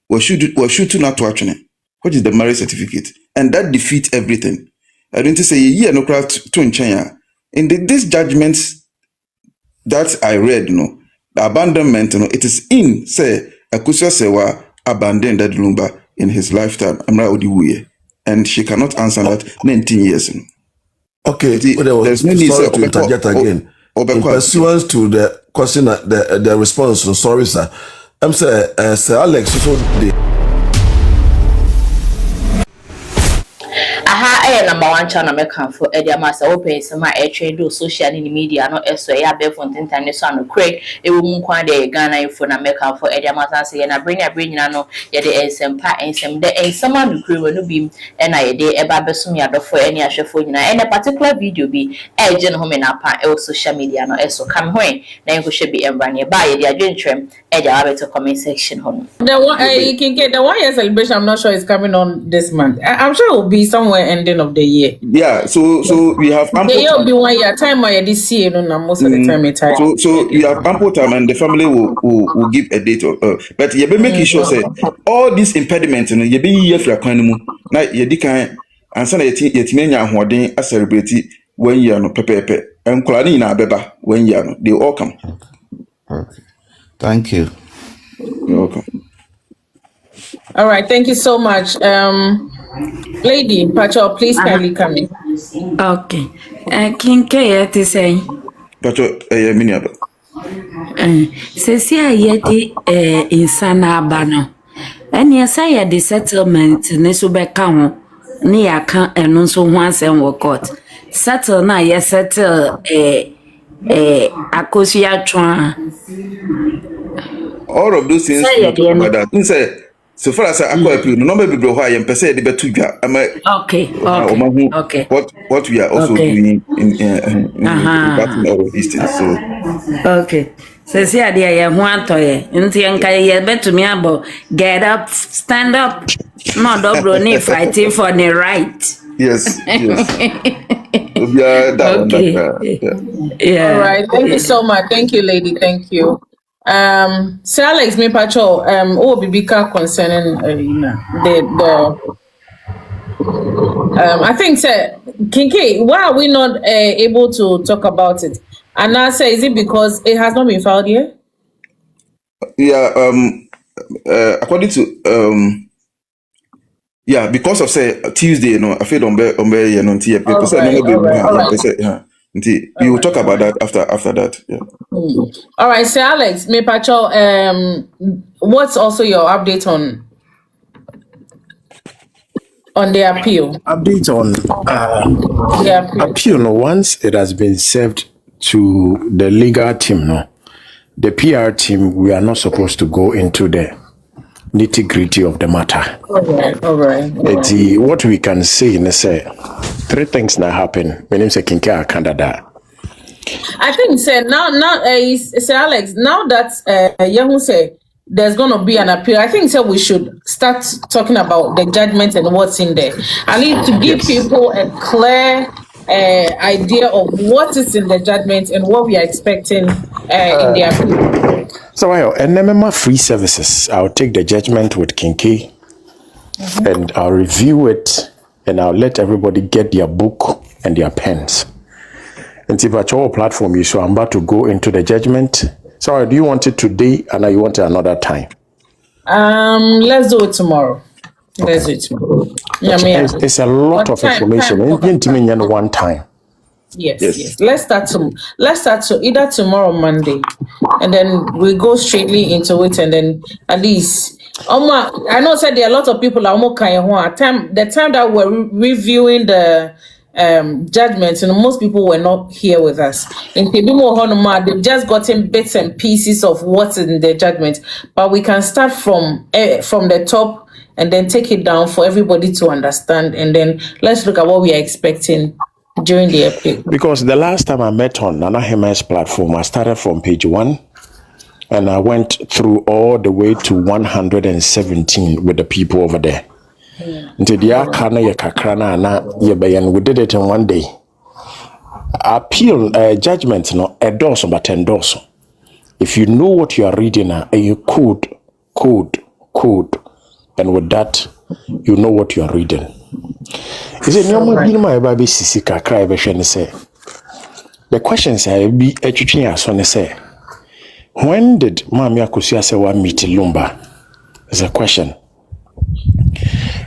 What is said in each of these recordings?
we should not watch it. What is the marriage certificate? And that defeats everything. I don't say yeah no crowd to in China. In these judgments that I read, the abandonment, it is in say AKOSUA SERWAA abandoned that Lumba in his lifetime. And she cannot answer that 19 years. Okay, there's no need to interject again. In pursuance to the question, the response, so sorry, sir. I'm saying, Sir Alex, so number one channel make for Edia Master open some do social media no so ya be fonten time so no craig e wo mu kwan de Ghana info na make for Edia Master say na bring no ye de ensempa ensem de ensama no kure no bi e na ye de e ba besum ya do for any ahwefo nyina and a particular video bi e je no me na pa e social media no so come hoen na enko hwe bi emra ne ba ye de adwentrem e de abeto comment section hono the one you can get the 1 year celebration. I'm not sure it's coming on this month. I'm sure it will be somewhere ending of the year. Yeah, so we have ample the year will be 1 year time or this year, most of the time it's time. So we have ample time and the family will give a date of but you be making sure say all these impediments you be here for kwanu na you di kan ansa na yetimenya ahoden a celebrate 1 year no pepepe enkola ni na abeba 1 year no they all come. Okay. Thank you. You're welcome. All right, thank you so much. Lady Pacho, please kindly come in. Okay. King K to say Pacho miniaba. Says here yeti insana bano. And yes, I had the settlement Nesubeka ho near can and also once and work out. Settle na yes settle AKOSUA twa. All of those things about that. So far as I appeal, no number be why I'm per se the betu. Okay. What we are also doing in all of these things. So okay. So see idea ya ho atoye. Nti enka ye betumi abo get up, stand up. No dobro ni fighting for the right. Yes. Okay. Yeah. All right. Thank you so much. Thank you, lady. Thank you. Sir Alex, me patrol. Bibika concerning I think, sir, Kinky, why are we not able to talk about it? And I say, is it because it has not been filed yet? Yeah. According to yeah, because of say Tuesday, I feel on be because we will talk about that after that. Yeah. All right, Sir Alex, me patrol. What's also your update on the appeal? Update on the appeal. No, once it has been served to the legal team, the PR team, we are not supposed to go into the nitty-gritty of the matter. All right. What we can say is three things now happen. My name is Kinka Canada. I think Sir Alex, now that Yahu say there's gonna be an appeal, I think we should start talking about the judgment and what's in there. I need to give people a clear idea of what is in the judgment and what we are expecting in the appeal. So, and then free services. I'll take the judgment with Kinky and I'll review it and I'll let everybody get their book and their pens. And if at your platform, so I'm about to go into the judgment. So, do you want it today and you want it another time? Let's do it tomorrow. Okay. Let's do it tomorrow. It's a lot of information. One time. Yes. Let's start either tomorrow or Monday, and then we go straightly into it, and then at least I know said there are a lot of people the time that we're reviewing the judgments, most people were not here with us. In they've just gotten bits and pieces of what's in the judgment, but we can start from the top and then take it down for everybody to understand, and then let's look at what we are expecting during the appeal. Because the last time I met on Nana Heme's platform, I started from page 1 and I went through all the way to 117 with the people over there. Until the we did it in 1 day. Appeal judgment endorse but endorse. If you know what you are reading and you code, And with that, you know what you are reading. Is it my baby Sisika cry say? The questions I be educating us on say. When did Mami AKOSUA say one meet Lumba? Is a question.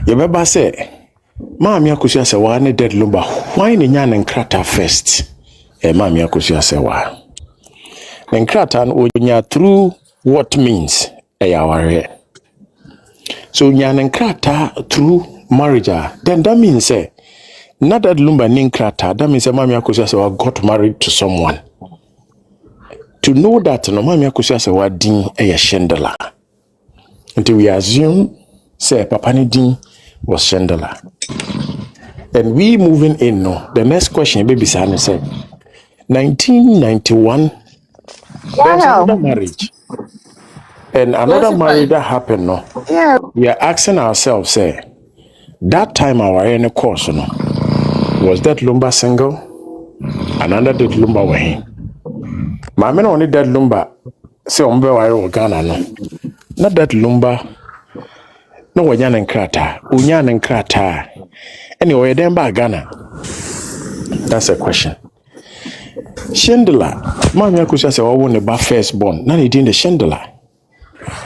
You remember say Mami AKOSUA say one dead Lumba. Why ni nyan nkrata first? Mami AKOSUA say wa. Nkrata no through what means aware. So nyan nkrata through marriage. Then that means say not that Lumba ni nkrata. That means Mami AKOSUA say got married to someone. To know that no Mami AKOSUA say wa din Shendela. Until we assume say Papa ni din was Shendela. And we moving in no. The next question baby Sani said 1991 there was another marriage. And another marriage that happened no. Yeah. We are asking ourselves say that time our any course no. Was that Lumba single? Another did Lumba were him. Mama only that Lumba say ombe wa Ghana no. Not that Lumba no wanyana nkrata. Unyana nkrata. Anyway, then by Ghana. That's a question. Shendela. Mami AKOSUA say won the first born. Now he did the Shendela.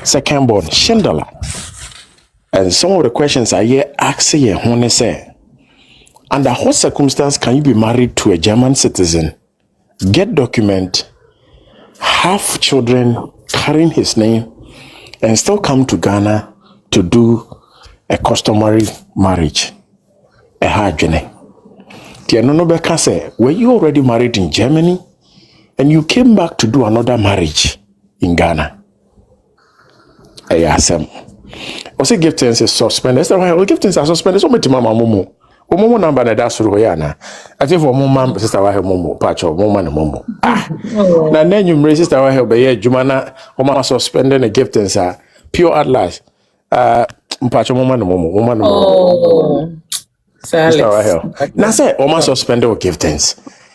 Second born Shendela. And some of the questions I hear asking here when say, under what circumstance can you be married to a German citizen, get document, have children carrying his name, and still come to Ghana to do a customary marriage? A hard journey. Tianono say, were you already married in Germany and you came back to do another marriage in Ghana? I asked him. Also, give things is suspended. That's why give things are suspended. So much mama momo. Momo number na that's royana. I think for mama sister wa momo patch of mama na momo. Ah. Na then you sister wa help be jumana mama suspended the give things are pure atlas. Patch of mama na momo. Mama na momo. Now say Oma suspended or give things.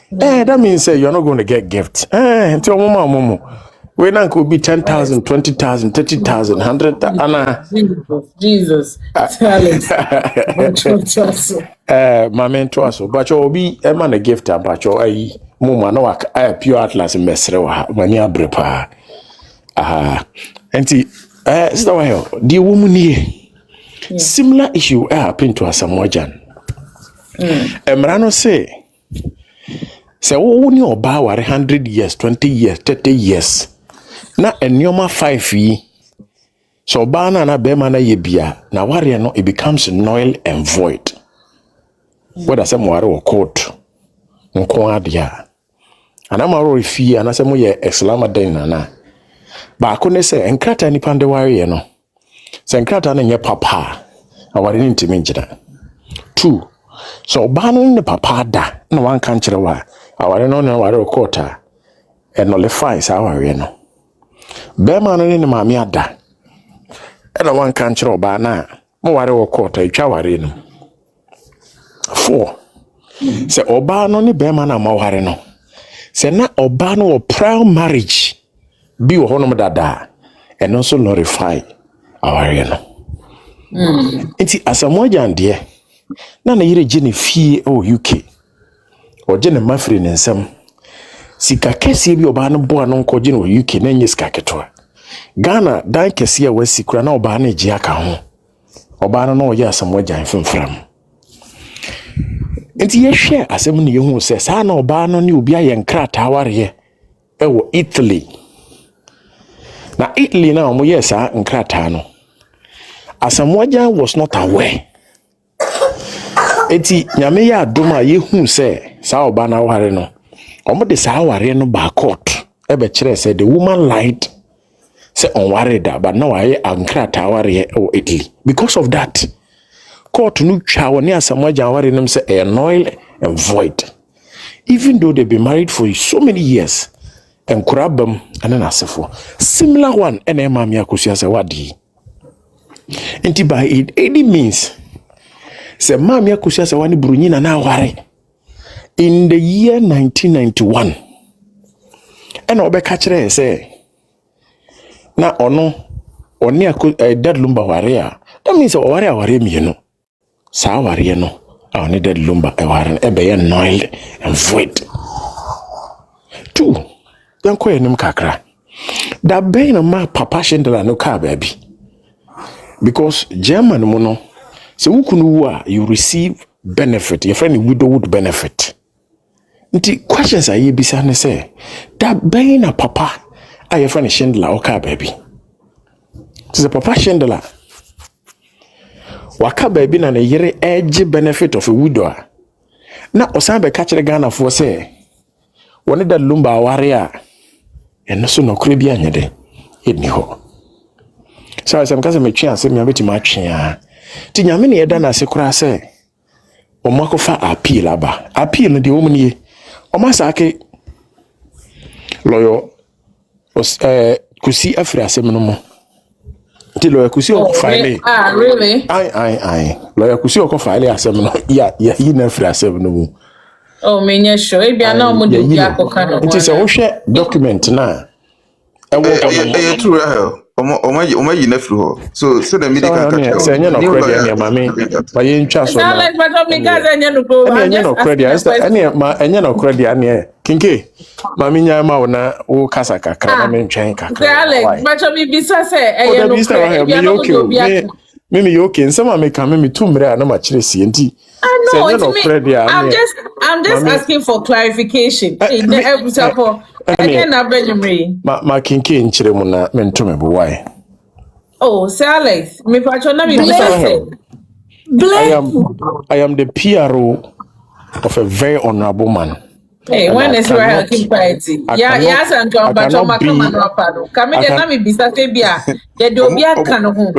That means you're not going to get gifts. Until Momo. When I could be 10,000, 20,000, 30,000, 100,000. Jesus. My mentor, but you'll be a man a gift, but you're a woman, no, I pure atlas and messenger when you're brepa. And see, the woman here. Similar issue happened to us, Samojan. Emrano say only about 100 years, 20 years, 30 years. Na enyoma 5 years. So bana na bema na yebia na warrior no it becomes null and void. Whether some ware or court nko adia. Anamaro ifi anasemo ye exlama den na. Ba akone se enkrata ni pande warrior no. Se enkrata na nye papa. Aware ni ntimi njira. 2. So bano ni papa da na wan kan kire wa. Aware no na ware court and nullify sa aware no. Bema no ni maami ada. Ena wan kan kire oba na mo ware wo court etwa ware no. 4. Se oba no ni bema na ma ware no. Se na oba no prior marriage bi wo hono dada and also nullify aware no. Enti asamoja ndie na yire gene fie o UK o gene mafri nensam sika kese bi oba no bo ano nko gene o UK na nye sika ketwa Ghana dan kese a wasi kura na oba na ji aka ho oba no o ye asamoja mfimfram enti ye hwe asem ne yehu se sa na oba no ne obi aye nkrata aware e wo Italy na Italy na omo ye sa nkrata no asamoja was not aware. Eti nyame ya adoma yehu se sa oba na ware no omo de sa ware no ba court e be kire say the woman lied say on ware da but now aye ankrata ware o Italy. Because of that court no twa woni asamoja ware no say a null and void, even though they been married for so many years and kurabam and an asefo similar one and Mami AKOSUA say wadi enti by it any means se Mami AKOSUA se wani brunyina na ware in the year 1991 ena obeka kire se na ono oni dead lumba warea. That means ware me no. Sa ware no. Oni dead lumba ware ebe noiled and void. 2. Yan ko enim kakra. Da ben na ma papa shendela no car baby. Because German mono so wukunu you receive benefit. Your friend widowhood benefit. Nti questions are ye bisa ne say da ben na papa your friend shendela o car baby. It's a papa shendela. Waka baby na ne yere edge benefit of a widower. Na osan catch the Ghana for say one da lumba warrior and no so no cribia nyede edni ho. So as I'm me twa asem ya beti ma twa. Ti nyame ne yeda na se kura se omakofa appeal aba. Appeal no de wo mnie. Omasake lawyer kusi afra asem no mo. Ti lawyer kusi o file. Ah, really? Ai. Lawyer kusi o file asem no. Ya yi na afra asem no mo. Oh, me sure. Ebi ana mo de bia koka no. It is a hwehwe document na. True Oma yi na free ho. So the media can catch. Say no credit any mama. Ba yen twa so na. Like but me guys anya no go. Anya no credit. Any ma anya no credit ani. Kinke. Mama nya ma wona wo kasa kakra na me ntwen kakra. Like but me bisa say anya no credit. Me okay. Nsema me kan me tumre na ma kire sie nti. I know. I'm just asking for clarification. Ma kinke nchire mu na me ntome bo why. Oh, say Alex, me pacho na me I am the PRO of a very honorable man. Hey, when is right keep quiet. Yes, and come back on my command rapado. Come in na me bisa se bia. Ye do bia kan ho.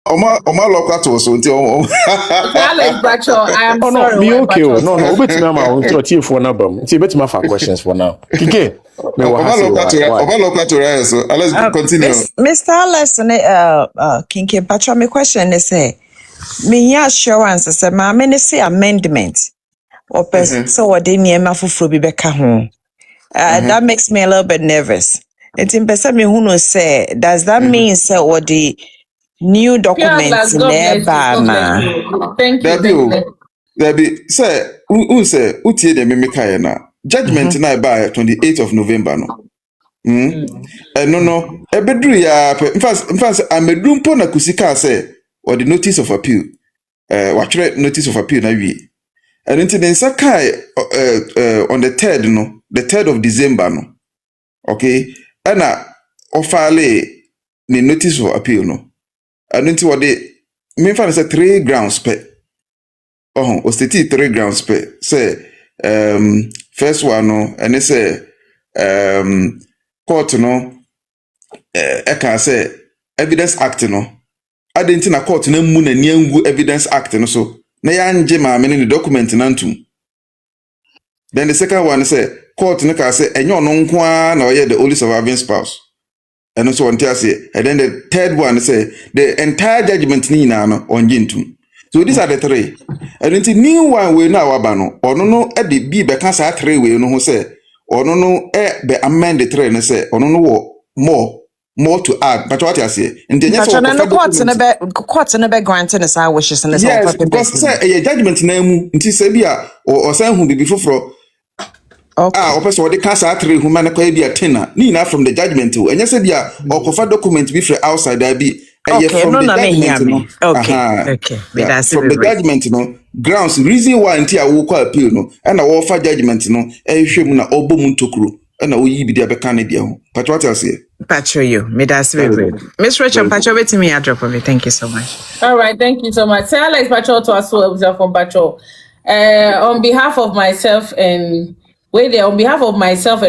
Oma local to so until Alex Bacho, I am sorry. Me okay. No, obeti na ma until tiefo na bam. Nti beti ma fa questions for now. Kike. Me wa Oma local to rise. So let's continue. Mr. Alex Kinke Bacho, my question is say me here assurance say ma me say amendment or person so what dey near ma fufuro bi beka ho. That makes me a little bit nervous. It's in person me who know say does that mean say what the new documents never. Thank you. There say who say utie de me kai na judgment na by 28th of November no. No ebedru ya in fact amedru mpo na kusika say or the notice of appeal watch notice of appeal na wi and into the sakai on the 3rd of December no. Okay, ana ofale the notice of appeal no. And into what they mean for say 3 grounds per. O state 3 grounds per. Say first one no, and they say court no can say evidence act no. I didn't na court no mu na niangu evidence act no so. Na ya nje ma me the document nantum. Then the second one say court no can say enyo no nko na oye the only surviving spouse. And also on say, and then the third one say the entire judgment ni na no on jintum. So these are the 3. And then the new one we now abano or no at the be be cancer 3 we no say or no be amend the 3 and say or no more to add. But what I say in the courts in a granting as I wishes and yes, because say a judgment name until Sabia or some who be before. Okay. Person what the cancer 3 who man be a tenor. Nina from the judgment too. And you said yeah, or cover document be for outside there be from the judgment. Okay. Yeah, from the judgment grounds reason why until I will call appeal no and I offer judgment na obom ntokuro and I will be there be Canada. But what else here? Patcho you. Me that's very good. Miss Rachel Patcho wait me a drop of it. Thank you so much. All right, thank you so much. Say Alex Patcho to us from Patcho. On behalf of myself and on behalf of myself,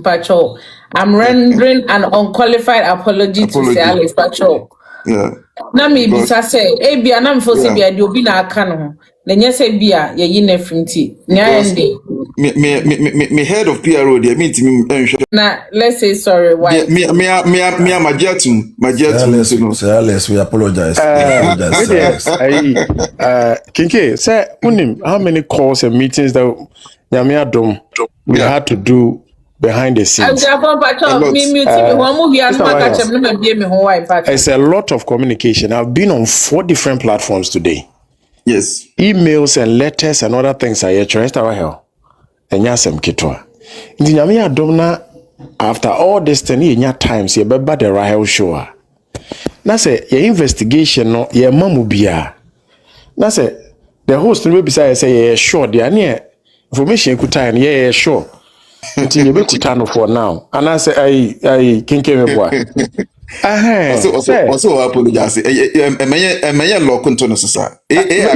Pacho, I'm rendering an unqualified apology to say Alex Pacho. Yeah. Na me bisa say, bia na mfo say bia de obi na aka no ho. Na nya say bia ye yi na frimti. Nya ende. Me head of PRO there meet me na let's say sorry why. Me majiatu. Say Alex, we apologize. Kinke, say unim how many calls and meetings that we had to do behind the scenes. It's a lot of communication. I've been on 4 different platforms today. Yes. Emails and letters and other things I trust our hell. And yasem kitwa. Ndinyamia domna after all this times ye beba the Rahel show. Na say your investigation no ye mamu bia. Na say the host will be say yeah sure the ane information kuta and yeah sure. Until you be kutano for now. And I say I kinke me boy. Also apologize. Emeye law control sir. AI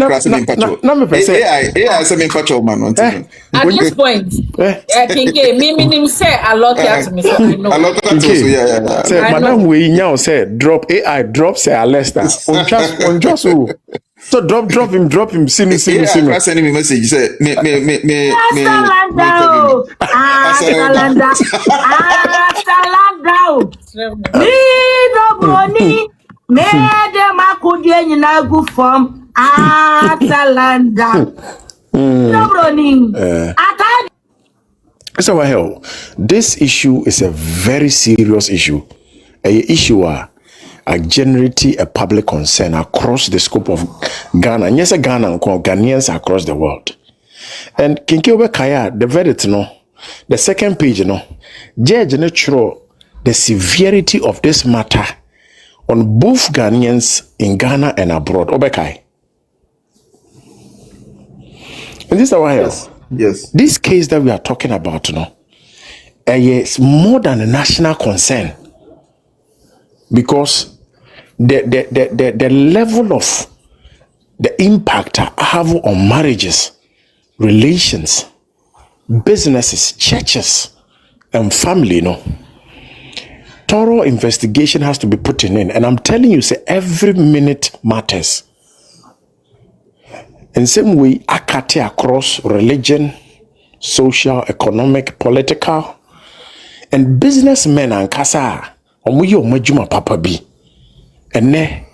man. At this point, Kinke, me say a lot to me, so I know. A lot yeah. Say, Madam we now say drop AI, drop say Alesta. On just so drop him, see me. Sending me message, say me. So hell, this issue is a very serious issue. A issue a generate a public concern across the scope of Ghana. And yes, Ghana and Ghanaians across the world. And Kinkewe Kaya, the verdict, the second page, judge natural the severity of this matter on both Ghanaians in Ghana and abroad. Obekai. And this is our Yes. This case that we are talking about, is more than a national concern because the level of the impact I have on marriages, relations, businesses, churches, and family, thorough investigation has to be put in. And I'm telling you, say every minute matters. In same way, akate across religion, social, economic, political, and businessmen and kasa, omuyo majuma papa bi. And ne,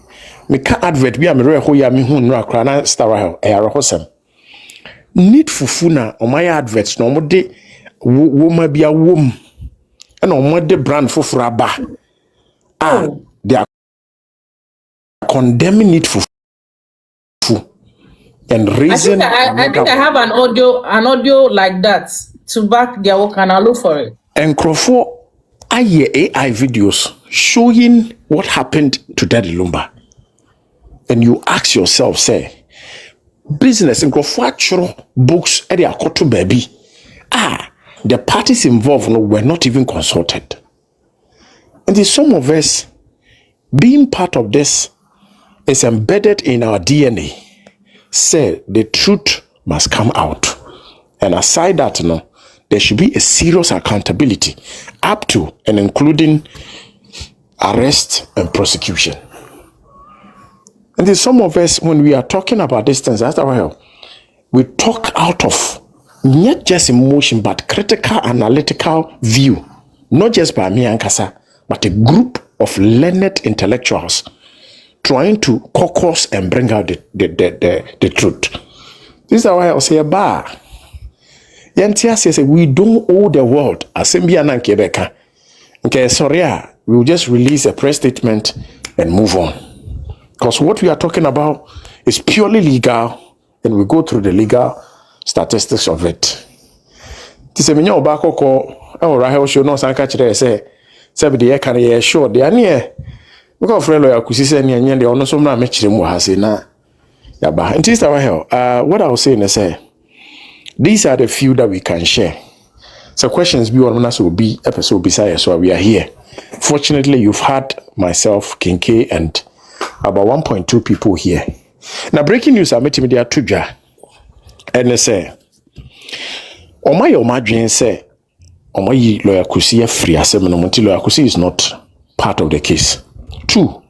me ka advert bi amere ho ya me hu no akra na starahel eyare hosem. Need fufuna omaya adverts no omode woma bia wom. And omode brand fufura ba. They are condemning it for and reason. I think I have an audio like that to back their work, and I'll look for it. And Crawford, I hear AI videos showing what happened to Daddy Lumba. And you ask yourself, say, business in Crawford books at the Akoto baby. The parties involved were not even consulted. And then some of us, being part of this, is embedded in our DNA. Say the truth must come out. And aside that, there should be a serious accountability up to and including arrest and prosecution. And then some of us, when we are talking about these things, we talk out of not just emotion, but critical, analytical view. Not just by me and Kasa, but a group of learned intellectuals trying to caucus and bring out the truth. This is why I say, Yantia says we don't owe the world. Assembly and Quebec. Okay, sorry, we will just release a press statement and move on. Because what we are talking about is purely legal, and we go through the legal statistics of it. This is a back or Rahel show no sanka chire say 70 year can ye sure the ane because friend lawyer kusi say nya de ono so na me chire mu ha say na ya ba. And this what I was saying is these are the few that we can share. So questions be on us will be episode beside so we are here. Fortunately, you've had myself, Kinke, and about 1.2 people here. Now breaking news I met me there tuja. And they say Omadwen say Omayi lawyer Kusi free assembly lawyer Kusi is not part of the case. 2.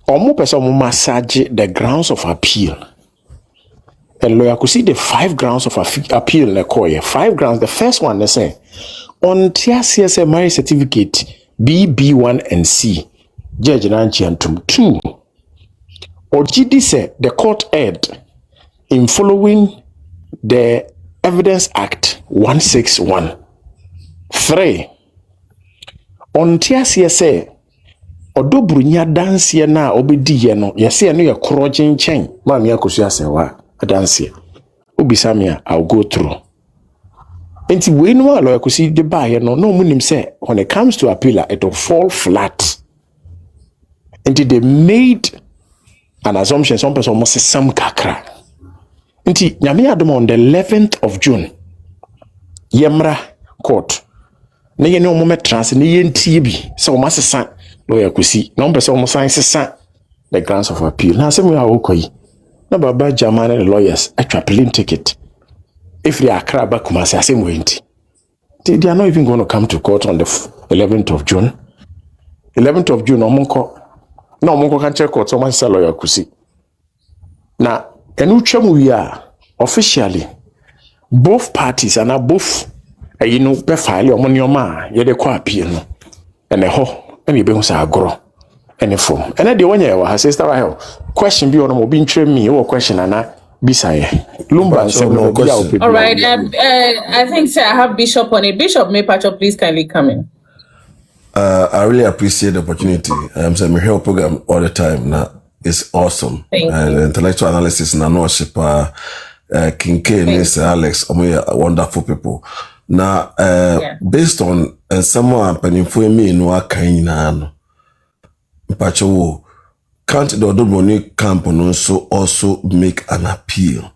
Omo person massage the grounds of appeal. And lawyer Kusi the 5 grounds of appeal in the court. 5 grounds. The first one they say on TCSA marriage certificate BB1 and C. Judge Nanchi Antum 2. Or GD said the court erred in following the Evidence Act 161. 3 onte aseɛ sɛ ɔdɔbrunya danseɛ na obedi ye no yɛsɛ no yɛ korɔ kyenkyɛn ma me AKOSUA SERWAA danseɛ obisa me a I'll go through enti we no alo akosi de baayɛ no no munim sɛ when it comes to appeal it will fall flat enti they made an assumption some person must say some kakra nti nyame adom on the 11th of June yemra court na yene omo metrans na yentie bi sɛ omo asesa lawyer Kosi na omo pɛ sɛ omo sign sesa the grounds of appeal na asɛm ya okoyi na baba German and lawyers atwa plane ticket if they are Accra Kumasi asɛm wenti they are not even going to come to court on the 11th of June 11th of June omo kan check court omo asesa lawyer Kosi na enu twam wi a officially both parties and both you know be file omo nyoma ye de kwa appeal no ene ho ene be hu sa agoro ene form ene de wonya wa sister wa hell question bi ono mo bi ntwem mi wo question ana bisaye lumba nsem no bi a opedu. All right, I think sir, I have Bishop on it. Bishop, may Pacho please kindly come in. I really appreciate the opportunity. I'm saying my help program all the time now. It's awesome. Thank and you. Intellectual analysis and ownership King K and Mr. Alex are wonderful people. Now based on someone penny for me in Wakaina Pacho can't the Odoboni camp also make an appeal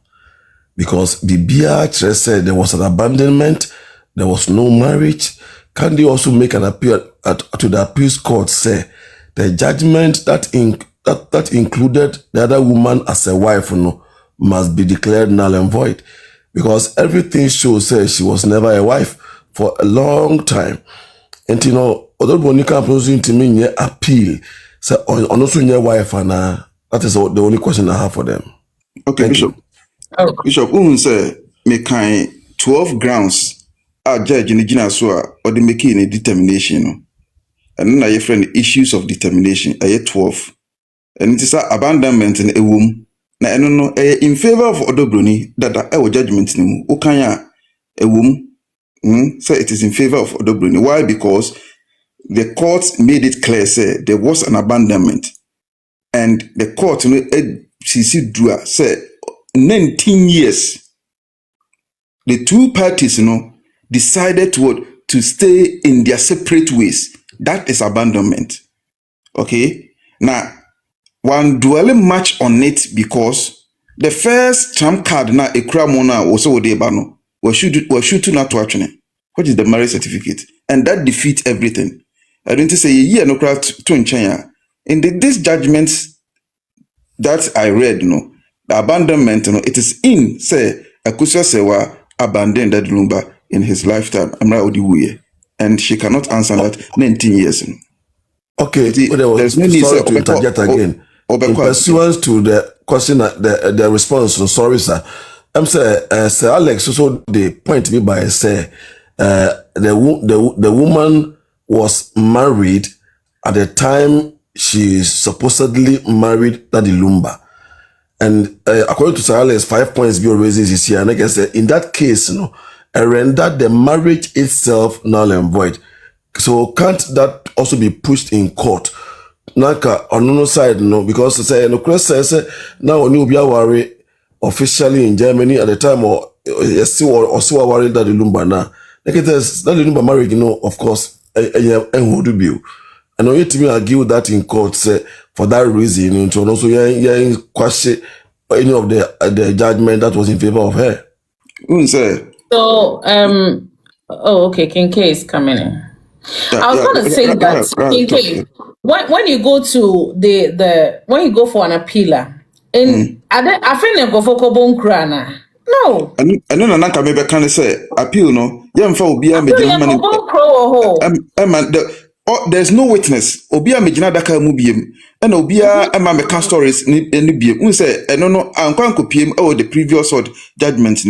because the BR said there was an abandonment, there was no marriage. Can they also make an appeal to the appeals court say the judgment that included the other woman as a wife must be declared null and void because everything shows she was never a wife for a long time. And although Bonica proposing to me appeal, so on also your wife and that is the only question I have for them. Okay, thank Bishop. Bishop, say me kind 12 grounds are judge in the Gina Soa or the making a determination. And then I friend issues of determination. I 12. And it is abandonment in a womb. Na eno no in favor of Odobroni that our judgment ni ukanya a womb say it is in favor of Odobroni. Why? Because the court made it clear say there was an abandonment and the court CC Dua said 19 years the two parties decided to stay in their separate ways. That is abandonment. Okay, now one dwelling much on it because the first trump card na ekura mona also de ba no we should not to action, which is the marriage certificate, and that defeats everything. I don't say ye no craft to nchen in this judgments that I read the abandonment it is in say AKOSUA SERWAA abandoned that Lumba in his lifetime. Amra Odiwuye, and she cannot answer that 19 years. Okay, there's no need to interject again. In pursuance to the question, the response, sorry, sir. I'm saying, Sir Alex, so the point me by say, the woman was married at the time she supposedly married Daddy Lumba. And according to Sir Alex, 5 points be raises this year. And I guess in that case, rendered the marriage itself null and void. So can't that also be pushed in court? Naka on no side because say no question say now when you be worry officially in Germany at the time or still worried that the Lumba na like that the Lumba marriage of course and who do you and you to me argue that in court say for that reason to also question any of the judgment that was in favor of her. So okay, King K is coming in. I was going to say that when you go to when you go for an appealer, I think they go for Kobon Krana. No. And then Anaka maybe can say appeal yeah for Obia there's no witness. Obia Medina Daka Mubium and Obia Emma Mekan stories in the beam. Say no Anquanko PM or the previous judgment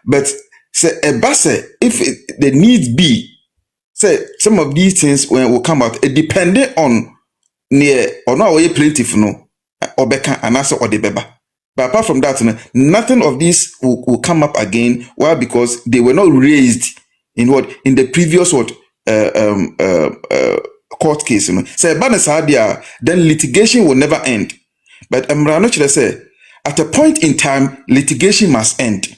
but say a basse if the needs be. Say some of these things when will come out, it depending on near or not way plaintiff or beka and answer or the beba. But apart from that, nothing of this will come up again. Why? Because they were not raised in the previous court case. Say then litigation will never end. But Emranochile say at a point in time, litigation must end.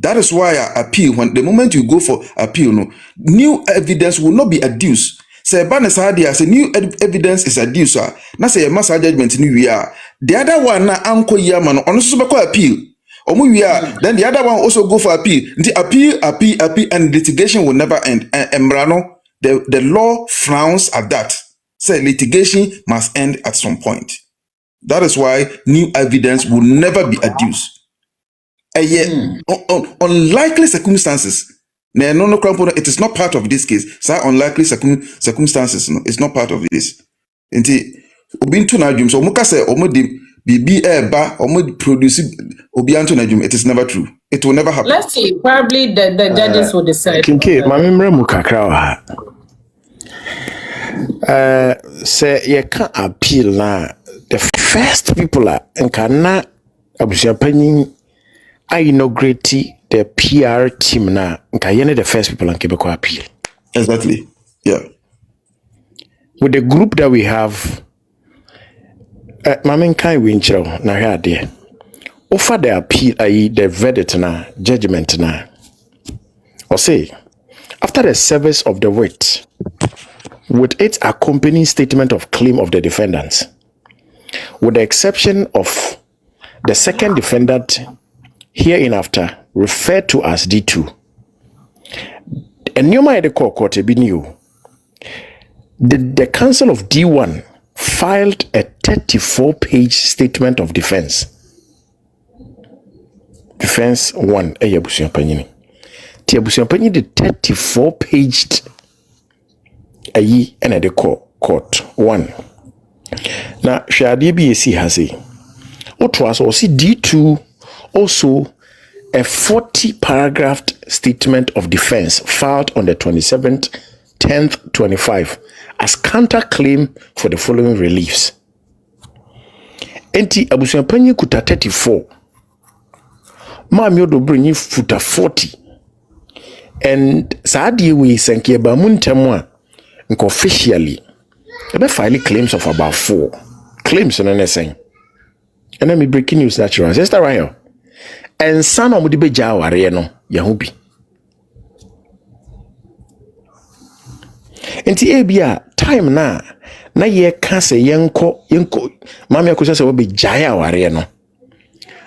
That is why I appeal. When the moment you go for appeal, new evidence will not be adduced. Say say new evidence is adduced. Now say a master judgment new year. The other one na anko yaman on also appeal. Then the other one also go for appeal. The appeal, and litigation will never end. Emrano, the law frowns at that. Say litigation must end at some point. That is why new evidence will never be adduced. Unlikely circumstances. It is not part of this case. So unlikely circumstances, it's not part of this. So produce it is never true. It will never happen. Let's see. Probably the judges will decide. Kinke, mamimre mukakra wa. Say you can't appeal na. The first people are nkana abusiapanyin I inaugurate the PR team na nkayene the first people and Quebec appeal. Exactly. Yeah. With the group that we have, Mamin Kai Winchell na here there. Offer the appeal, the verdict na judgment na. Or say, after the service of the writ, with its accompanying statement of claim of the defendants, with the exception of the second defendant hereinafter referred to as D2. And you might call court the counsel of D1 filed a 34-page statement of defense. Defense 1, Eyabusian Panini. Tiabusian Panini the 34-paged and the court 1. Now, Shadi BAC has a what was also D2 also a 40-paragraph statement of defense filed on the 27th, 10th, 25 as counterclaim for the following reliefs. Enti abusuampanyi kuta 34. Maami odo brinyi futa 40. And saadi we senke ba muntemwa officially ebe file claims of about 4 claims on anything. And then me breaking news natural. Sister Ryan. And son of the beja ware no yahubi. Enti ebia time na ye ka se yenko mama yakusa se we beja ware no.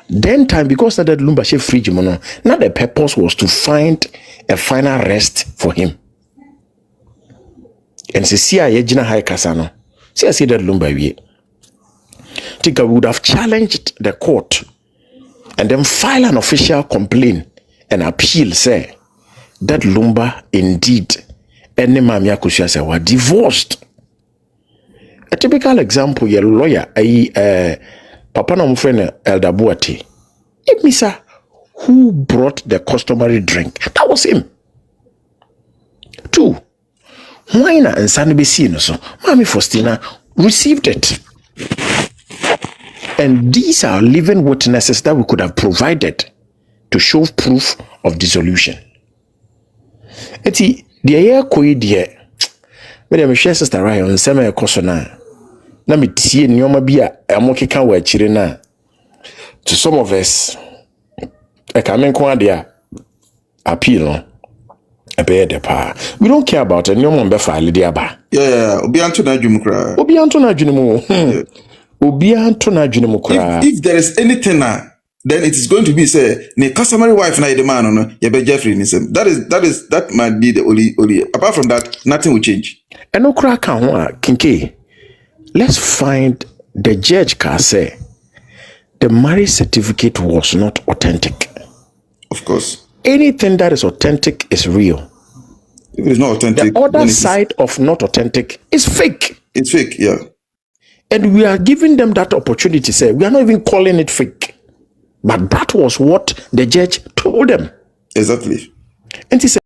Then time because that lumba she fridge mo no. Now the purpose was to find a final rest for him. And se sia ye gina high kasa no. See that lumba wie. Think I would have challenged the court and then file an official complaint and appeal, say that Lumba indeed any Mamia Kusia say were divorced. A typical example, your lawyer, Papa no friend Elder Buati. If me sir, who brought the customary drink? That was him. 2. Wina and Sanby seen so Mami Faustina received it. And these are living witnesses that we could have provided to show proof of dissolution. Eti the year koi die me dem share sister Ryan nsema ekoso na me tie nyoma bi a amokeka wa akire na to some of us e ka men kwa dia appeal no ebe de pa we don't care about nyoma mbe file dia ba yeah obi anto na adwum kra if there is anything then it is going to be say the customary wife na the man no Ghpagetv that might be the only apart from that nothing will change. And no crack Kinke, let's find the judge can say the marriage certificate was not authentic. Of course, anything that is authentic is real. If it is not authentic, the other side of not authentic is fake. It's fake, yeah. And we are giving them that opportunity. Say we are not even calling it fake, but that was what the judge told them. Exactly. And he said,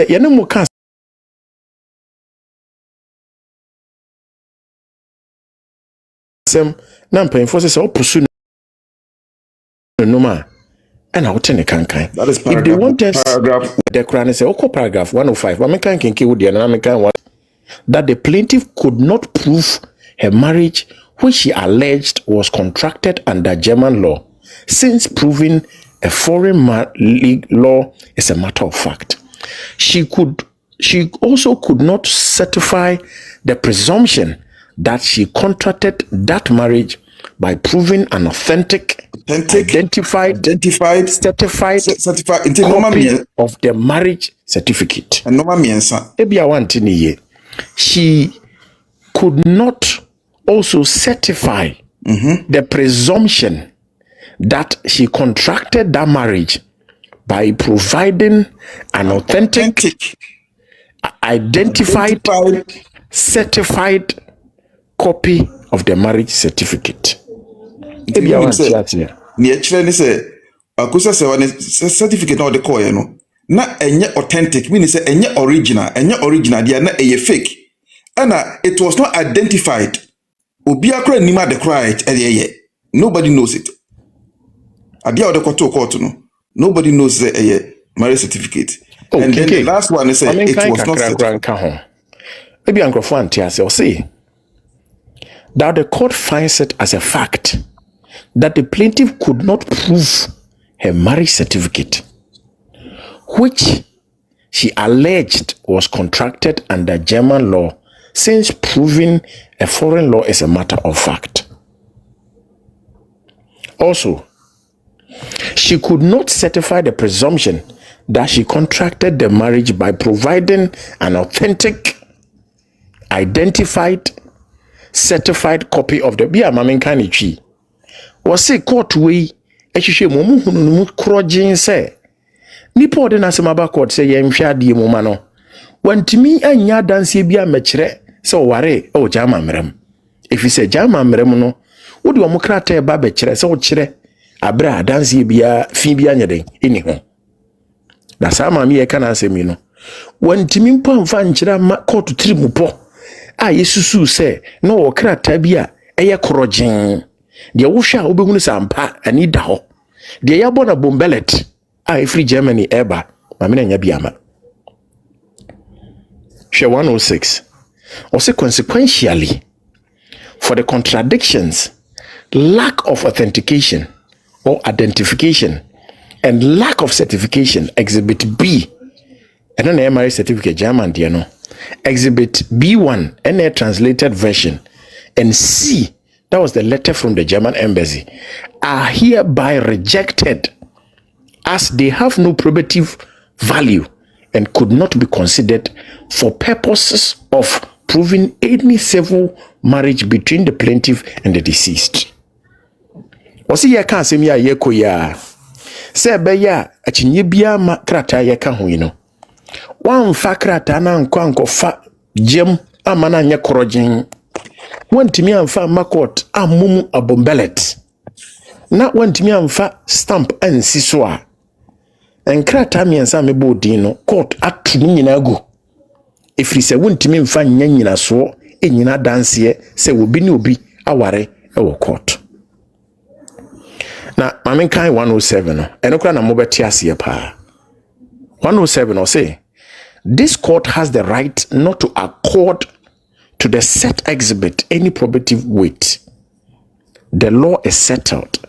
"You know more can't." Some non-paying forces are pursue no man. and I'll tell you cancan. That is if they want us the crown say okay paragraph 105 but me can with the American one that the plaintiff could not prove her marriage which she alleged was contracted under German law, since proving a foreign law is a matter of fact. She also could not certify the presumption that she contracted that marriage by proving an authentic identified certified copy of the marriage certificate. She could not also certify the presumption that she contracted that marriage by providing an authentic identified certified copy of the marriage certificate. Certificate no de call no na enye authentic meaning say enye original dia na eye fake and it was not identified. Obi akra nima de cry nobody knows it. Adia de court no nobody knows the marriage certificate. And then the last one is it was not certified. Maybe Uncle say that the court finds it as a fact that the plaintiff could not prove her marriage certificate, which she alleged was contracted under German law, since proving a foreign law is a matter of fact. Also, she could not certify the presumption that she contracted the marriage by providing an authentic, identified, certified copy of the Bia Mamenkanichi. Was say court way, Eshishe Mumu Krojin say. Nipo de Nasamaba court say Yemsha di Mumano. When to me and ya dance Bia Mechre, so ware, oh Jama Merem. If you say Jama Meremono, would you Mokrate Babechere, so chere, Abra dance Bia Fibia Yade, anyhow. That's how mammy can answer me no. When Timimpo and Fanchera court to Trimupo, Yesusu say, no, Kratabia, Aya Krojin. The Usha Ubunusampa, and Ida ho. The Yabona Bombelet, free Germany eba, Mamina Yabiama. She 106. Also, consequentially, for the contradictions, lack of authentication or identification, and lack of certification, Exhibit B, and an MRA certificate, German, Exhibit B1, and a translated version, and C, that was the letter from the German embassy, are hereby rejected as they have no probative value and could not be considered for purposes of proving any civil marriage between the plaintiff and the deceased. Wasi ya kan semi ya yeko ya se be ya achinye bia ma krata ya ka ho yino wan fa krata na nkwa fa jem amana nya korogin wantimi amfa makot amumu abombelet na wantimi amfa stamp ansi so a enkrata miensa mebo din no court atu nyina go efiri se wantimi mfa nya nyina so enyina danse se obi ni obi aware e wo court na mamen kan 107 no enokra na mobeti ase pa 107 or say this court has the right not to accord to the set exhibit any probative weight. The law is settled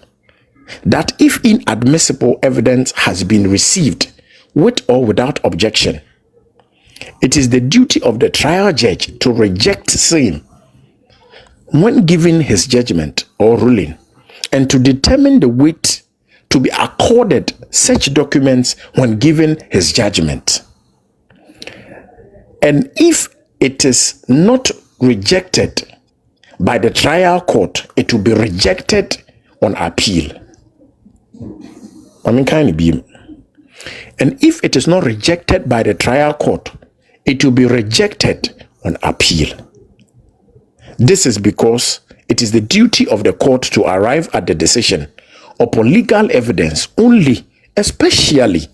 that if inadmissible evidence has been received with or without objection, it is the duty of the trial judge to reject same when giving his judgment or ruling, and to determine the weight to be accorded such documents when giving his judgment. And if it is not rejected by the trial court, it will be rejected on appeal. And if it is not rejected by the trial court, it will be rejected on appeal. This is because it is the duty of the court to arrive at the decision upon legal evidence only, especially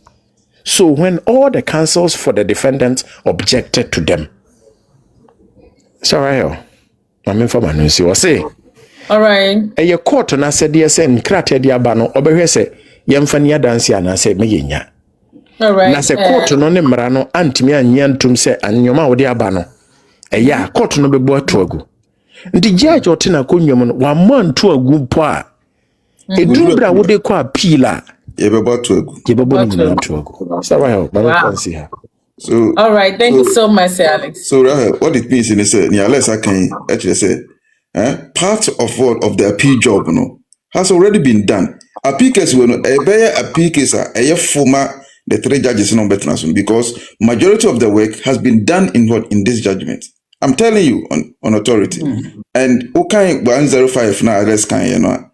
so when all the counsels for the defendants objected to them. Sorry, I'm for Manusi was say. All right. A court na said yes and crated diabano, obey say, yɛmfa ne adanse anase me yenya All right. na se court no ne mmara no antimi anya ntum se anyoma wo de aba no ɛya court no bɛbo ato agu ndi judge otena konwom no wa mo anto agu po a eduru bra wo de kɔ appeal a yɛbɛbɔ ato agu so well can see her. So all right, thank you so much, Alex. So what it means is say Alex can actually say part of the appeal job has already been done. Appeal case appeal case a former the 3 judges because majority of the work has been done in this judgment. I'm telling you on authority. And okay 105 now Alex can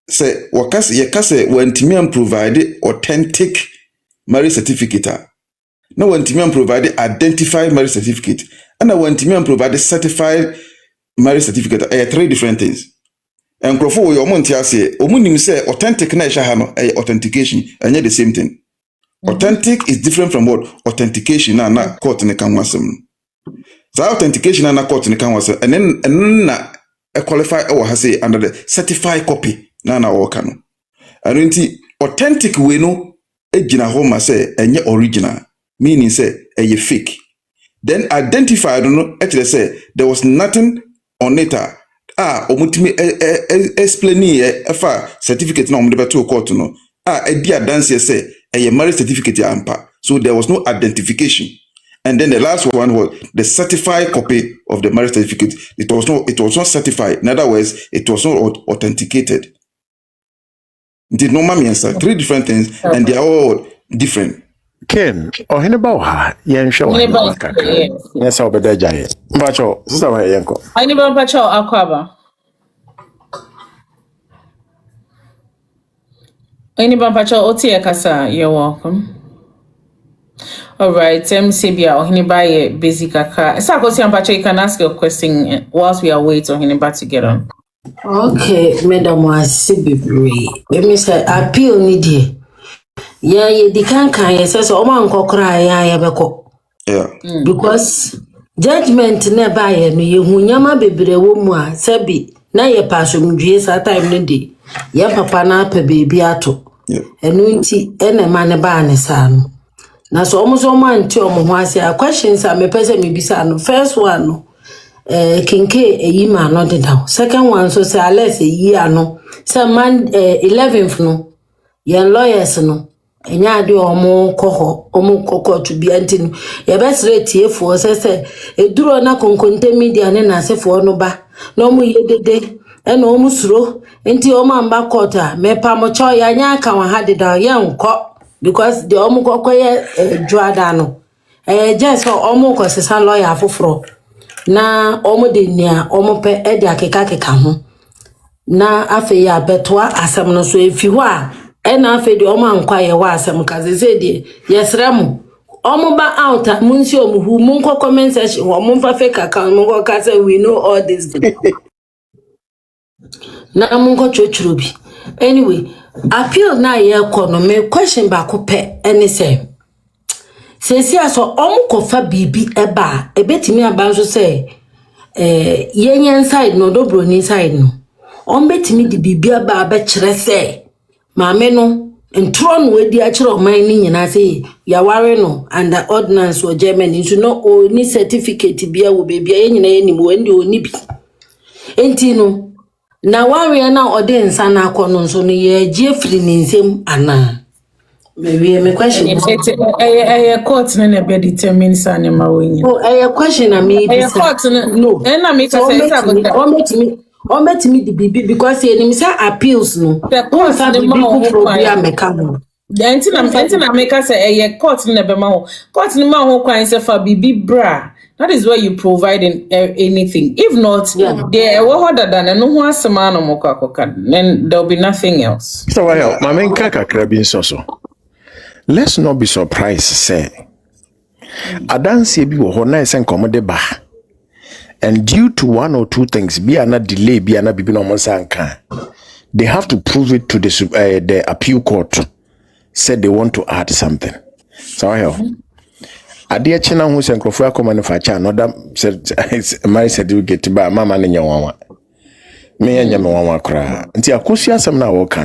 say wakase when Timian provided authentic marriage certificate. Now when Timian provided identified marriage certificate, and when Timian provided certified marriage certificate, 3 different things. And Crawford, your Montia say, Omunim say authentic na shahano authentication, and yet the same thing. Authentic is different from what authentication na court in the canwasum. So authentication na court in the canwasum, and then a qualify or has say under the certified copy na wakano. And authentic we know ejina homa say enye original. Meaning say a fake. Then identified actually say there was nothing on it. Omutimi explain efa certificate na omde beto court no. A dia dance say a marriage certificate ampa. So there was no identification. And then the last one was the certified copy of the marriage certificate. It was not certified. In other words, it was not authenticated. Did no answer 3 different things and they are all different. Ken, Hinaba ha, yen show. Yes, I'll be there, Giant. Bacho, Sister Yanko. I never Bacho Aquaba. Anybody Bacho Otia Casa, you're welcome. All right, Sibia or Hinibaye busy kaka. Sakosian Pacho, you can ask your question whilst we are waiting on Hiniba to get on. Okay, Madam was Sibibri. Let me say, appeal needy. Yeah, the can says, oh, man, cry, yeah. Because judgment never any you yama baby woman, Sabi, na ye passum dress at time needy. Ya papa na pe baby ato. And winty any man ban son. Now, so almost all man to a questions I may person me be first one. Kinke a yima not down. Second one, so say less a year no. Some man 11th no. Yan lawyers no. Enya do omo koko to be antin. Ya best rate here for say eduro na konkonte media ne na asefo no ba. No mu yedede e no mu suro. Enti omo amba court a me pa mo cho ya nya aka wa hade da ya nko because the omo koko ye juada no. Just omo ko sesa lawyer afoforo. Na omo de nia omo pe e de akeka ho. Na afe ya betwa asem no so efi ho a ena afe de omo ankwa ye wa asem kaze se de yesrem omo ba out munsi omo hu mun ko comment section omo fa fake account mun ko ka say we know all this na mun ko chochuro bi anyway appeal na ye ko no me question ba ko pe ene say sesi aso omo ko fa bibi eba ebetimi aba so say yenye inside no dobro ni inside no betimi di bibia ba be kire se maame no ntro no wedi a kire oman ni nyina se ya ware no under ordinance or Germany so no oni certificate bia wo bebia ye nyina ye ni mo ndi oni bi enti no na ware na ode nsa na akono nso no ye gie firi ni nsem ana me question a court na be determine sanema wenyi a question na me a court no na me ka say me the bibi because he say appeals no the court the problem na make us say a court na be ma ho court ni ma ho kwan say for bibi bra that is where you provide anything if not there what other than no ho asema no mokakoka then there will be nothing else so well my main kakra bi so let's not be surprised say adanse bi wo ho na ese nkomo ba. And due to one or two things, be a delay, be a bibi no monsanka, they have to prove it to the appeal court. Said they want to add something. So I have. Adia china who sent Crofua come manufacture another said my certificate by mama and your me and your cry. Until AKOSUA some now work.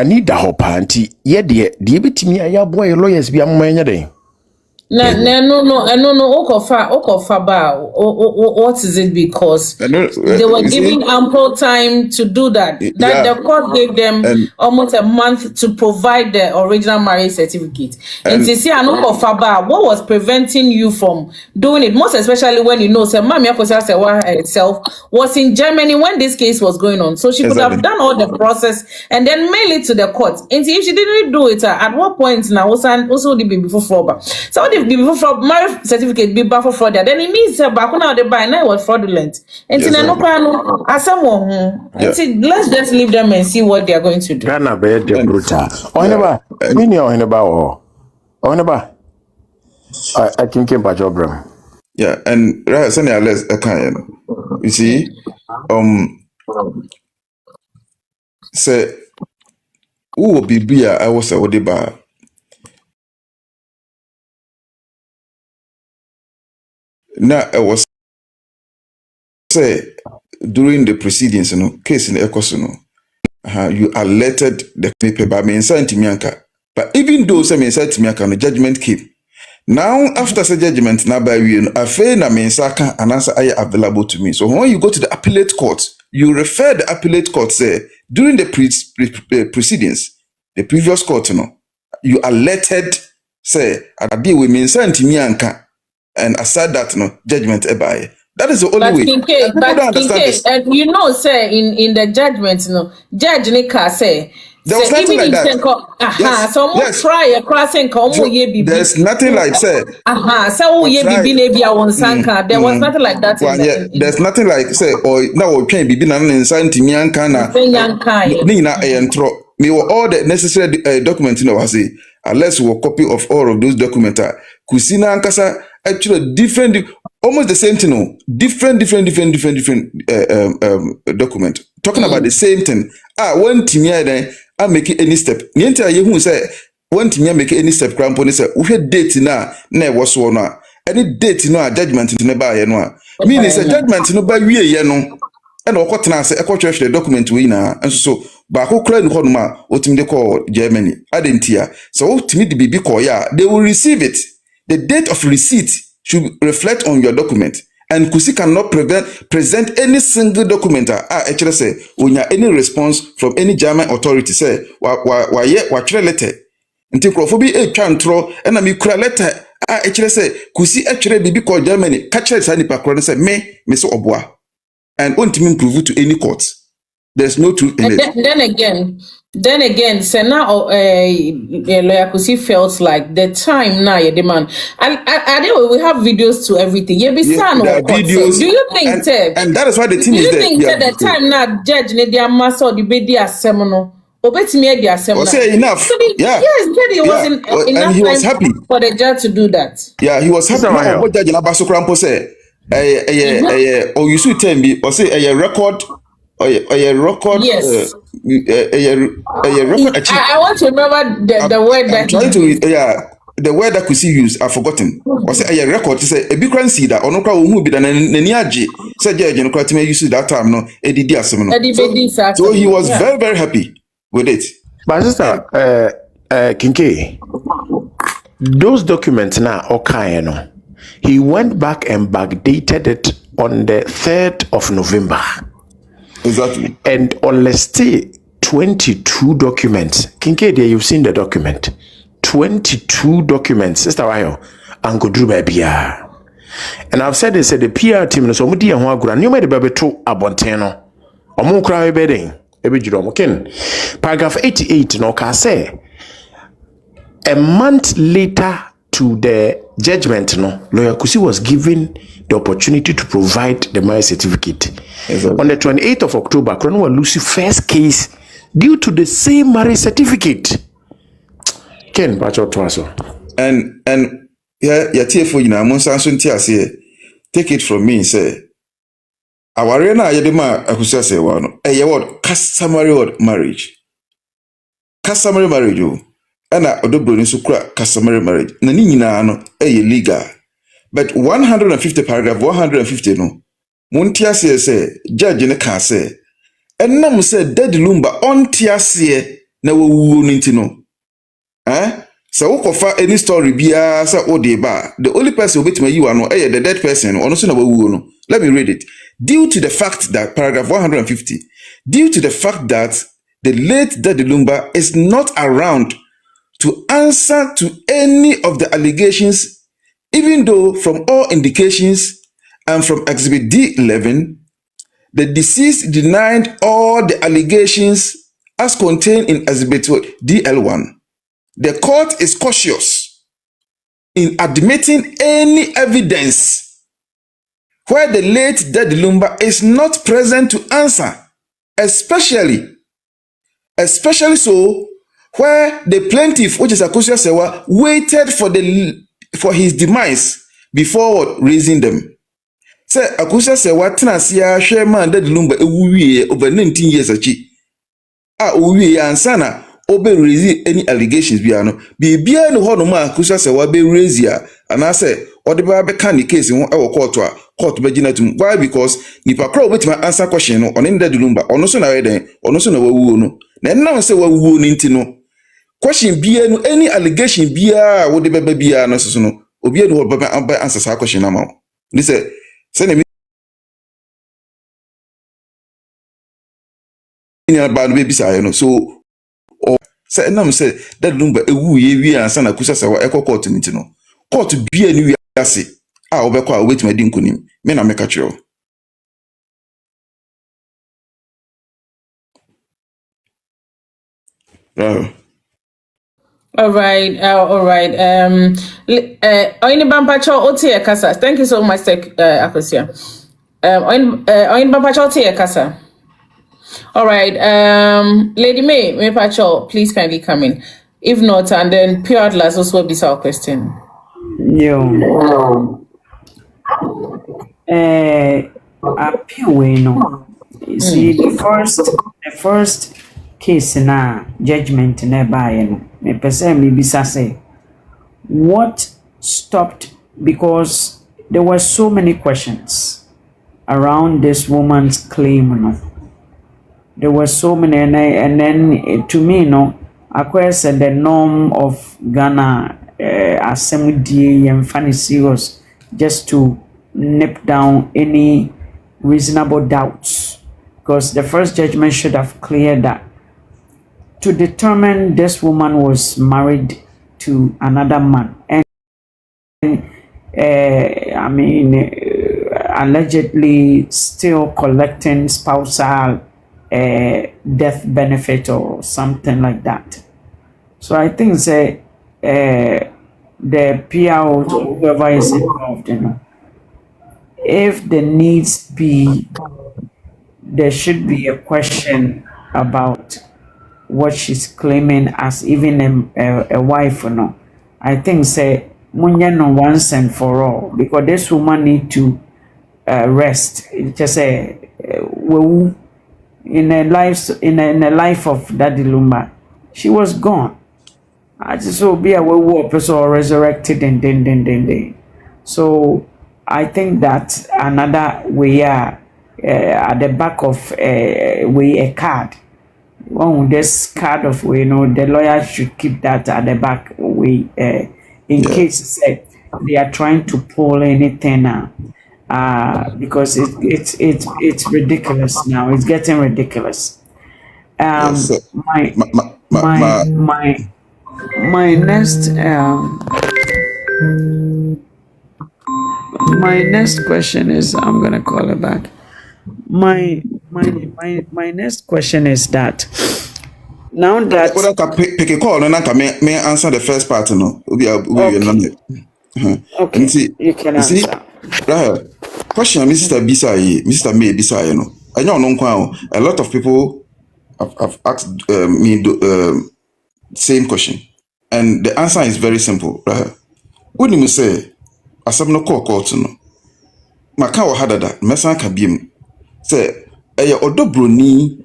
need the hope anti ye de betimi aya boy lawyers bi amanya den. No, Okofa ba. What is it? Because they were given ample time to do that. The court gave them almost a month to provide the original marriage certificate. And to see Okofa ba, what was preventing you from doing it? Most especially when you know, Mami SERWAA herself was in Germany when this case was going on, so she could have done all the process and then mail it to the court. And if she didn't do it, at what point now also the before fraud? So if the before marriage certificate be before fraud, then it means back now the buy now was fraudulent. And let's just leave them and see what they are going to do. Ghana be the brutal. I think Ghpagetv. Yeah, and right, so let's you see, say who will be I was a Odeba. Now I was say during the proceedings, case in AKOSUA, you alerted the paper by me inside Timianka. But even though some inside Timianka, the judgment came. Now after the judgment, now by you, I feel na mensaka and answer are available to me. So when you go to the appellate court, you refer the appellate court say during the proceedings, the previous court, you alerted say I deal with me inside Timianka. And aside that, judgment by. That is the only way. And you know, say in the judgment, Judge Nika say there was nothing like that. Try crossing. There's nothing like say. There was nothing like that. There's nothing like say or now we can't be inside Timianka. Nina and me were all the necessary documents say unless we copy of all of those documents. Kusina Ankasa actually different, almost the same thing. Different document talking about the same thing. When Timia then I make any step. Niente you say when Timia make any step. Grandpa say we had date na was one any date judgment in the bar meaning say judgment no by we and say church the document we and so back who claim honma what they call Germany. I didn't hear so to me the baby call they will receive it. The date of receipt should reflect on your document. And Kusi cannot present any single document. Actually say, when you have any response from any German authority, say, what letter? Until Crophobi a cantro, and I'm a letter. Actually say, Kusi actually be called Germany, catch it, Sani Pacron, say, me, Meso Obwa. And won't even prove it to any court. There's no truth in it. Then again, Sena Lawyer Kusi felt like the time now, the man. And we have videos to everything. Videos. Do you think and that is why the thing is there. Do you think the time now, Judge Nedia Massa the Bedia Semono? Say enough. Yes, he was enough and he was happy for the judge to do that. Yeah, he was happy. What Judge Labaso Crampo say? Or you should tell me, or say a record. A record. Yes. Record. I want to remember the word that. Trying to the word that Kusi use. I've forgotten. Or say a record. To say a big see that or no crowd who be done and Niaji said Judge and Kratima use that time no Eddie. So he was very very happy with it. But sister, Kinke, those documents now okay, he went back and backdated it on the 3rd of November. Exactly. And on let's say 22 documents. Kinke, there you've seen the document. 22 documents, Sister Wayo, and go through baby. And I've said this, the PR team, so mudi and wagura, you made baby to abonteno. Omu cry bedding. Paragraph 88 no can say a month later to the judgment Lawyer Kusi was given the opportunity to provide the marriage certificate. Exactly. On the 28th of October, Crono Lucy first case due to the same marriage certificate. Ken Bacho Twaso. And take it from me, say Awarena Yedema Akusa say one a word customary marriage. Customary marriage and a odobro sukra customary marriage. Nanina no legal. But 150 paragraph 150 no. Muntia say judge in a car say. And nam say dead lumba on tia say na wawu no ntino so wokofa any story bia say ode ba the only person obetima you ano the dead person ono so na wawu no. Let me read it. Due to the fact that paragraph 150, due to the fact that the late Daddy Lumba is not around to answer to any of the allegations, even though from all indications and from Exhibit D11, the deceased denied all the allegations as contained in Exhibit DL1. The court is cautious in admitting any evidence where the late Daddy Lumba is not present to answer, especially so where the plaintiff, which is AKOSUA SERWAA, waited for his demise before raising them. Say AKOSUA SERWAA tenasia Sherman Daddy Lumba ewuwie over 19 years achi. Uwie ansana obe raise any allegations biano. Bibia no ho no ma AKOSUA SERWAA be raise ya anase odeba be kan the case won e wo court be gina tum. Why? Because nipa kro wetima answer question no on Daddy Lumba ono so na weden ono so na wawu no. Na now say wawu no nti no. Question bia no any allegation bia wo de beba bia no so no obi no beba answer sa question na ma. Ni say na ni ba no be bisa no so o say na say Daddy Lumba ewu ye wi answer na AKOSUA SERWAA e court nti no. Court bia ni wi ase obekọ a wetima di nkonim me na meka kiro. All right. Oyin Bampacho Otie Kasa. Thank you so much, AKOSUA. Oyin Bampacho Otie Kasa. All right. Lady May Pacho, please kindly come in. If not, and then Pure Atlas also will be our question. Yo. Appeal no. See the first case na judgment nearby no. Me person me bisa say what stopped, because there were so many questions around this woman's claim no. There were so many and then to me no, I said the norm of Ghana assembly and funny serious just to nip down any reasonable doubts, because the first judgment should have cleared that to determine this woman was married to another man and allegedly still collecting spousal death benefit or something like that. So I think say the PO, whoever is involved, if there needs be, there should be a question about what she's claiming as even a wife or no. I think say no once and for all, because this woman need to rest. Just say in a life of Daddy Lumba, she was gone. I just so be a person resurrected and then. So I think that another way at the back of a card. This card of the lawyer should keep that at the back in case they are trying to pull anything now. Because it's ridiculous now. It's getting ridiculous. My next question is, I'm gonna call it back. My next question is that now that pick a call and I may answer the first part. No, okay. You can answer. Question, Mr. Mr. May Bisai, I know a lot of people have asked me the same question, and the answer is very simple. What do you say? Asam no court no. Maka wa hadada, mesa ka biem. Say odobroni.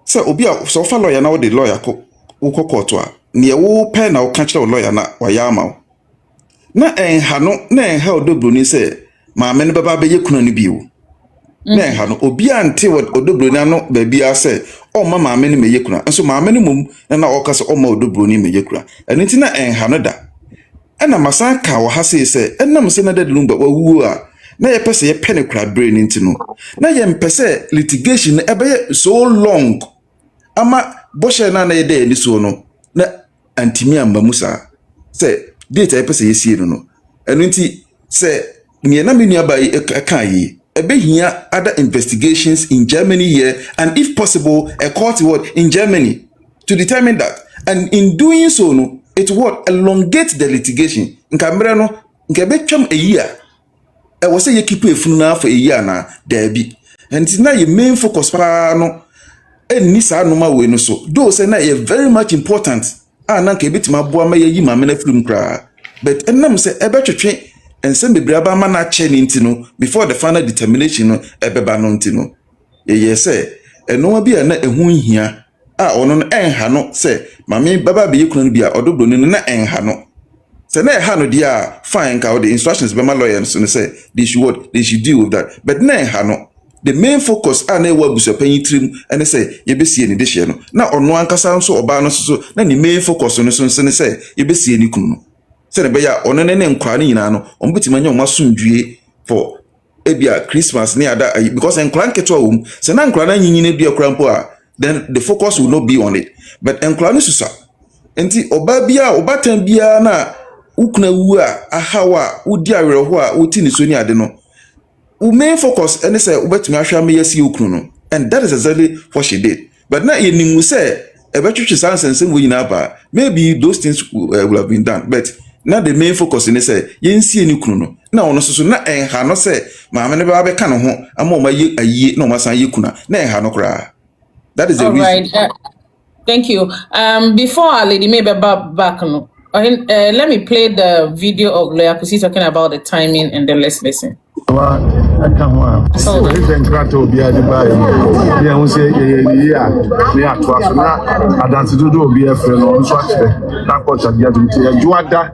Say obi a so fa lawyer na wo de lawyer ko court a. Ne wo pe na wo ka kire lawyer na wa ya ma. Na enha no na enha odobroni say maame ne baba be ye kunu ne biwo. na ha no obi ante odobroni ano ba bia say o ma maame ne meyekura nso maame ne mom na okase o ma odobroni meyekura eno nti na ha no da na masan ka wo ha say enam se na dadelu ba wawu a na ye pese ye pene kura brain nti no na ye mpese litigation ebe so long ama boshe na ye dey ni so no na antimi amba musa say date ye pese ye sie no eno nti say me na me nua ba ka yi ebehia other investigations in Germany here, and if possible, a court word in Germany to determine that. And in doing so, no, it would elongate the litigation. In Canberra, no, in Quebec, a year. I was say you keep a funa for a year now, there be. And it's now your main focus, no, and Nisa no more way no so. Those are now very much important. Ah, na kebit ma boa ma yi ma mena film kra. But enam say e be twetwe and send the braba man na che no before the final determination no ebeba no ntino ye say eno bi na ehu hia a ono no enha no say mame baba be yekunu no bia odobro no na enha no say na enha no dia fine ka the instructions be my lawyers no say they should deal with that, but na enha no the main focus na e wa busapanyi trim and say ye be sie ni de hye no na ono ankasa nso oba no so na ni main focus no so say ye be sie ni kunu no say be ya ono ne nkwa ni nyina no ombetima nya omasomdue for ebia Christmas ni ada because nkwa nketo awum say na nkwa na nyinyine dua krampo a then the focus will not be on it, but nkwa no susa enti oba bia obatan bia na ukuna wu a ahawa udi awerho a uti ni so ni ade no main focus and say ubetumi ahwa me yesi ukunu no, and that is exactly what she did. But now you nimu say ebetwetwe sansense wo nyina ba, maybe those things will have been done, but now the main focus in say yensie ni kunu no na ono so na enha no say maame ne ba be ka no ho ama o ma ye ayi na o ma san ye kuna na enha no kra. That is the reason. Right. Thank you. Before our lady maybe back no, let me play the video of Lawyer Kusi talking about the timing, and then let's listen. So if enkrato obi adiba e ya say ye na atwa so na adanse dodo obi efre no nso akere na court Ghpagetv ti ajuada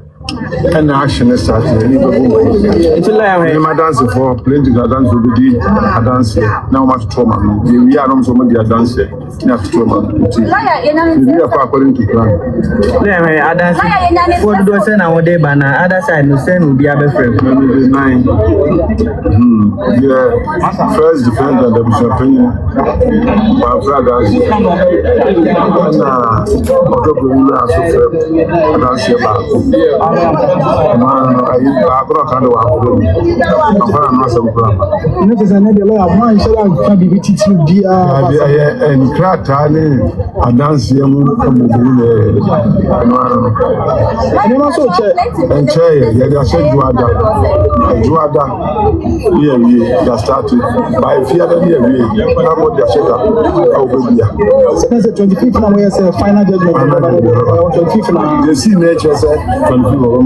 and action start ni go it's like we dance for plenty of dance we did dance now much trauma we are not so much dance na trauma we are according to plan yeah dance for do say na one day ba na other side no say no be abefrem yeah first defender the opinion but brothers na odogo na so fair dance ba I brought kind of one. I'm not some problem. Next, I need a lawyer. Man, so I can be with you. And crack tally, I dance here. And chair, yeah, said Juada. Yeah, we started by fear that year. I'm what they said over here. That's the 25th now. Where's the final judgment? 25th now. The sea nature said 25th. Okay. You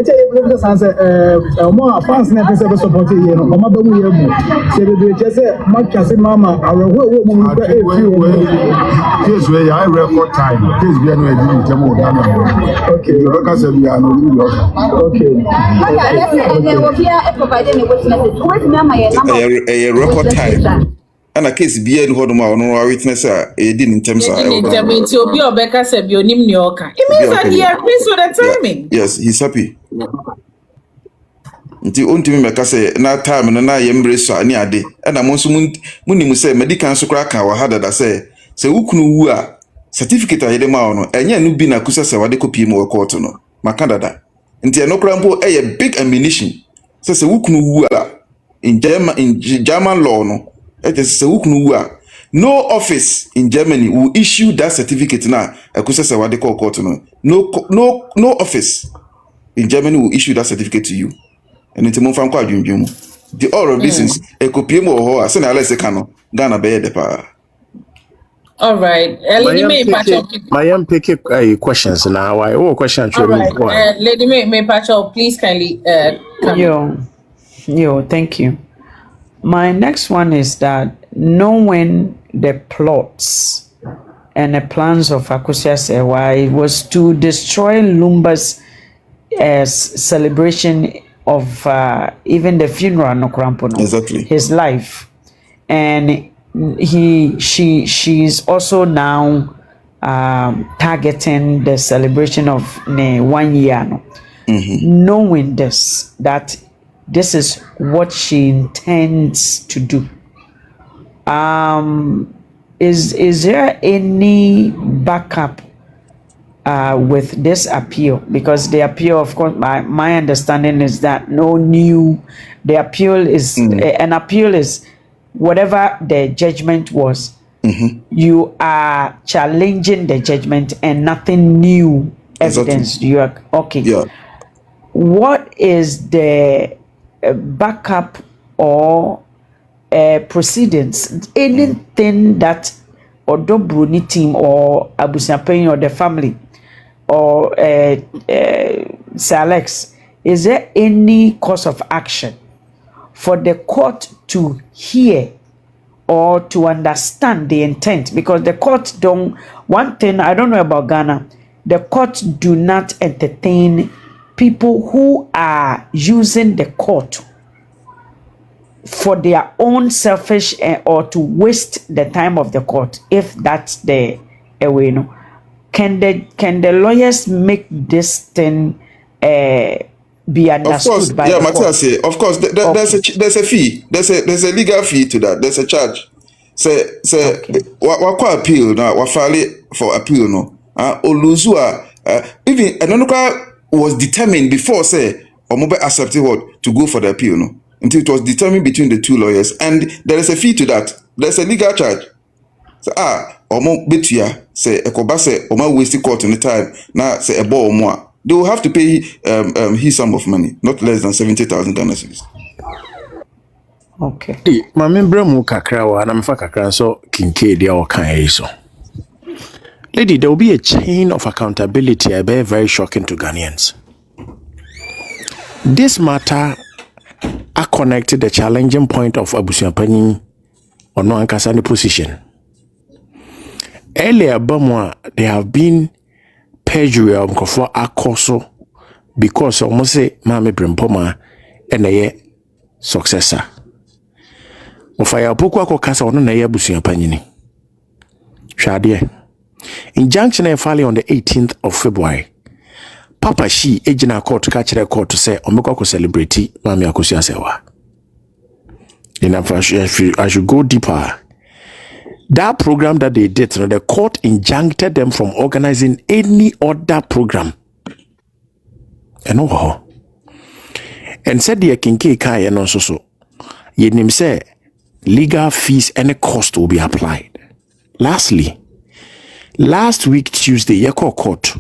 tell you the answer. More fans never say support you. Mama be we able. Say we just say much as mama. Our yes, we I record time. Please be anyway. Okay. You look as we are no. Okay. A record time. And a case be in Hodoma or witness in terms of obi obeka se bi onim ni oka. It means that he agrees with the timing. Yes, he's happy. Nti ontimi meka se na time na yembre so ani ade na mo nso munimu se medical so kra kan wa hadada se ukunu wu a certificate ayede ma ono enya no bi na kusa se wade kopie mu court no maka dada nti eno kra mpo big ammunition se ukunu wu a in German law no it is no office in Germany will issue that certificate now. No office in Germany will issue that certificate to you. And it's the all of this is a copy more as an Alice Cano, Ghana Bay the power. All right. My pick questions now. I question. All right. Lady May Pacho, please kindly come. Yo, thank you. My next one is that knowing the plots and the plans of AKOSUA was to destroy Lumba's celebration of even the funeral no krampo no. Exactly. His life. And she's also now targeting the celebration of 1 year no. Knowing this, that this is what she intends to do. Is there any backup with this appeal? Because the appeal, of course, my understanding is that the appeal is an appeal is whatever the judgment was. You are challenging the judgment and nothing new evidence. Exactly. You are okay. Yeah. What is the backup or proceedings? Anything that Odobruni team or Abusiapen or the family or Sir Alex, is there any course of action for the court to hear or to understand the intent? Because the court don't, one thing I don't know about Ghana, the court do not entertain people who are using the court for their own selfish or to waste the time of the court, if that's the way. No, can the lawyers make this thing be understood? Of course, by yeah, the court? Matthias, of course, there's a fee, there's a legal fee to that, there's a charge. Say what appeal now, what file for appeal no, Oluzua, even Anonuka was determined before say Omobe accepted what to go for the appeal no, until it was determined between the two lawyers, and there is a fee to that. There's a legal charge. So Omo betia say Ekoba say Oma waste court in the time now say a ball more. They will have to pay his sum of money, not less than 70,000 Ghana cedis. Okay. My member mu kakra wa na mfa kakra so kinke dia o kan so. Lady, there will be a chain of accountability. I be very shocking to Ghanaians. This matter are connected the challenging point of Abusiapanyin or no ankasani position. Earlier, Bamwa, there have been perjury of AKOSUA because almost say Mame Brempoma and a successor. Ofaya pokwa ko kasa ono na ye Abusiapanyini. Hwade. Injunction e file on the 18th of February. Papa she ejina court ka kire court say omekwa ko celebrate Mame AKOSUA sewa. I should go deeper. That program that they did, the court injuncted them from organizing any other program. And said the kinke kai and also so. Yenim say legal fees and cost will be applied. Lastly, last week Tuesday, Yako court.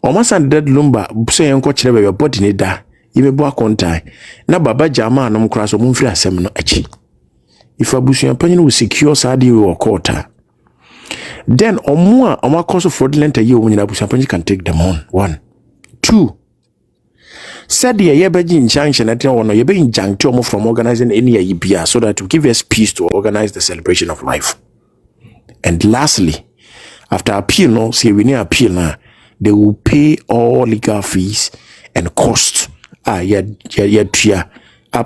Almost and dead lumber say uncle chere your body neda. You may kontai. Na baba jama no mkraso mumfri asem no achi. If Abusiapanyin will secure Sadi or quarter, then or more or more cost of fraudulent a year when Abusiapanyin can take them on. 1. 2. Said the Yabaji injunction at one or Yabe injunction from organizing any IBA so that to give us peace to organize the celebration of life. And lastly, after appeal, no, say we need appeal now, they will pay all legal fees and costs up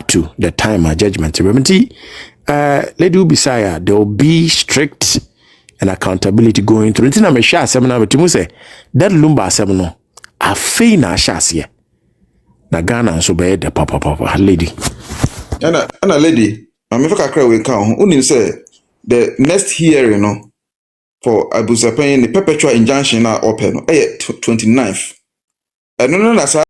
to the time of judgment. Remedy. Lady Ubisaya, there will be strict and accountability going through. It's not a share seminar, but you say that Lumba seminar a fina shasia. Nagana so be the papa lady. And a lady, I'm a cry we count. Only say the next hearing no for Abusiapanyin the perpetual injunction now open 29th. I don't know that's